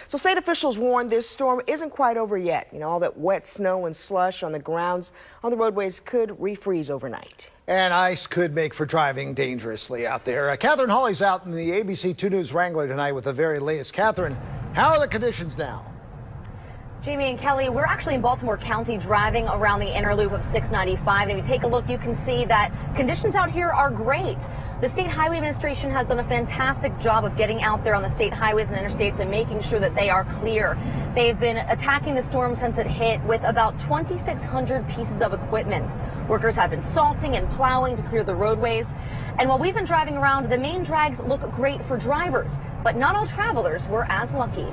So state officials warn this storm isn't quite over yet. All that wet snow and slush on the grounds on the roadways could refreeze overnight. And ice could make for driving dangerously out there. Catherine Hawley's out in the ABC 2 News Wrangler tonight with the very latest. Catherine, how are the conditions now? Jamie and Kelly, we're actually in Baltimore County driving around the inner loop of 695. And if you take a look, you can see that conditions out here are great. The State Highway Administration has done a fantastic job of getting out there on the state highways and interstates and making sure that they are clear. They've been attacking the storm since it hit with about 2,600 pieces of equipment. Workers have been salting and plowing to clear the roadways. And while we've been driving around, the main drags look great for drivers, but not all travelers were as lucky.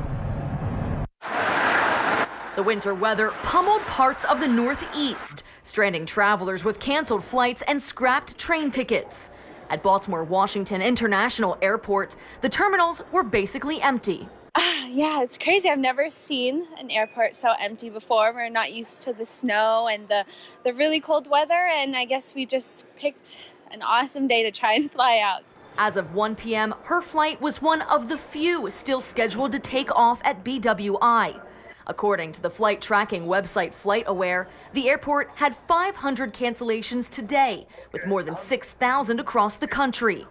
The winter weather pummeled parts of the Northeast, stranding travelers with canceled flights and scrapped train tickets. At Baltimore Washington International Airport, the terminals were basically empty. Yeah, it's crazy. I've never seen an airport so empty before. We're not used to the snow and the really cold weather, and I guess we just picked an awesome day to try and fly out. As of 1 p.m., her flight was one of the few still scheduled to take off at BWI. According to the flight tracking website FlightAware, the airport had 500 cancellations today, with more than 6,000 across the country.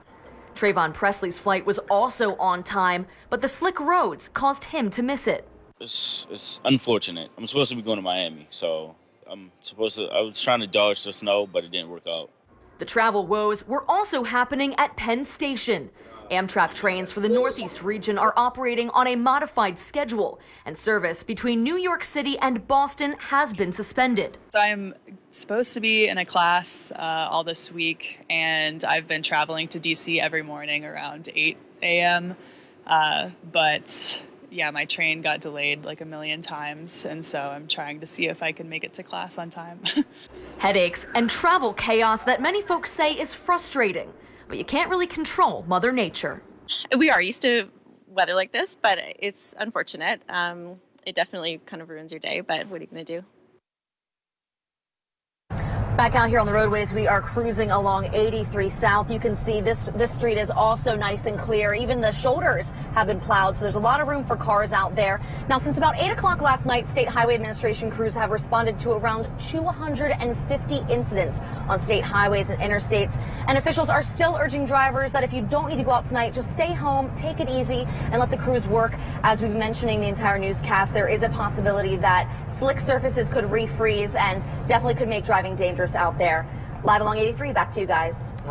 Trayvon Presley's flight was also on time, but the slick roads caused him to miss it. It's unfortunate. I'm supposed to be going to Miami, so I was trying to dodge the snow, but it didn't work out. The travel woes were also happening at Penn Station. Amtrak trains for the Northeast region are operating on a modified schedule, and service between New York City and Boston has been suspended. So I'm supposed to be in a class all this week, and I've been traveling to DC every morning around 8 a.m. But yeah, my train got delayed like a million times, and so I'm trying to see if I can make it to class on time. Headaches and travel chaos that many folks say is frustrating. But you can't really control Mother Nature. We are used to weather like this, but it's unfortunate. It definitely kind of ruins your day, but what are you going to do? Back out here on the roadways, we are cruising along 83 South. You can see this street is also nice and clear. Even the shoulders have been plowed, so there's a lot of room for cars out there. Now, since about 8 o'clock last night, State Highway Administration crews have responded to around 250 incidents on state highways and interstates. And officials are still urging drivers that if you don't need to go out tonight, just stay home, take it easy, and let the crews work. As we've been mentioning the entire newscast, there is a possibility that slick surfaces could refreeze and definitely could make driving dangerous out there. Live along 83, back to you guys.